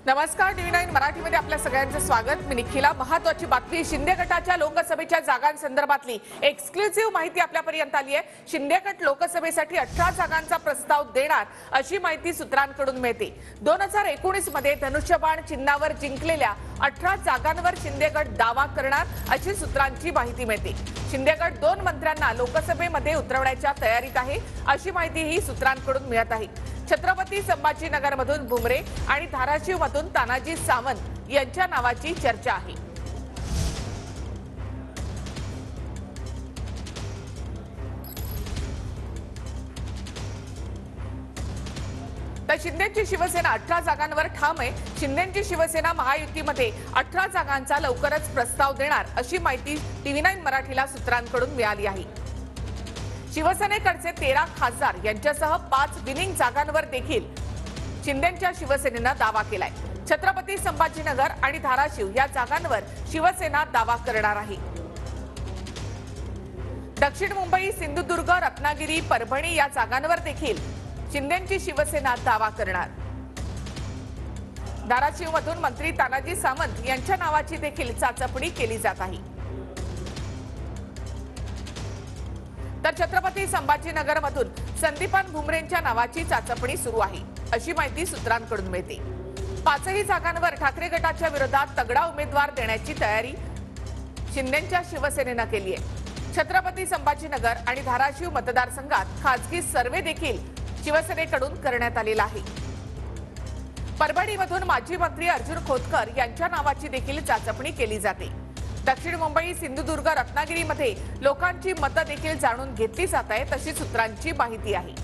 नमस्कार, टीव्ही9 मराठीमध्ये आपल्या सगळ्यांचं स्वागत। मी निखिला। महत्त्वाची बातमी शिंदे गटाच्या लोकसभेच्या जागांसंदर्भातली एक्सक्लुझिव्ह माहिती आपल्यापर्यंत आली आहे। शिंदे गट लोकसभेसाठी 18 जागांचा प्रस्ताव देणार अशी माहिती सूत्रांकडून मिळते। 2019 मध्ये धनुष्यबाण चिन्हावर जिंकलेल्या 18 जागांवर शिंदे गट दावा करणार अशी सूत्रांची माहिती मिळते। शिंदे गट 2 मंत्र्यांना लोकसभेमध्ये उतरवण्याच्या तयारीत आहे अशी माहितीही सूत्रांकडून मिळत आहे। छत्रपती संभाजीनगरमधून भुमरे आणि धाराशिवमधून तानाजी सावंत यांच्या नावाची चर्चा आहे। तर शिंदेची शिवसेना 18 जागांवर ठाम आहे। शिंदेची शिवसेना महायुतीमध्ये 18 जागांचा लवकरच प्रस्ताव देणार अशी माहिती टीव्ही9 मराठीला सूत्रांकडून मिळाली आहे। शिवसेनेकडचे 13 खासदार यांच्यासह 5 विनिंग जागांवर देखील शिंदेच्या शिवसेनेने दावा केलाय। छत्रपती संभाजीनगर आणि धाराशिव या जागांवर शिवसेना दावा करणार आहे। दक्षिण मुंबई, सिंधुदुर्ग, रत्नागिरी, परभणी या जागांवर देखील शिंदेची शिवसेना दावा करणार। धाराशिवमधून मंत्री तानाजी सावंत यांच्या नावाची देखील चाचपणी केली जात आहे। तर छत्रपती संभाजीनगरमधून संदीपान भुमरेंच्या नावाची चाचपणी सुरू आहे अशी माहिती सूत्रांकडून मिळते। 5ही जागांवर ठाकरे गटाच्या विरोधात तगडा उमेदवार देण्याची तयारी शिंदेच्या शिवसेनेने केली आहे। छत्रपती संभाजीनगर आणि धाराशिव मतदारसंघात खासगी सर्वे देखील शिवसेनेकडून करण्यात आलेला आहे। परभणीमधून माजी मंत्री अर्जुन खोतकर यांच्या नावाची देखील चाचपणी केली जाते। दक्षिण मुंबई, सिंधुदुर्ग, रत्नागिरीमध्ये लोकांची मतं देखील जाणून घेतली जात आहेत अशी सूत्रांची माहिती आहे।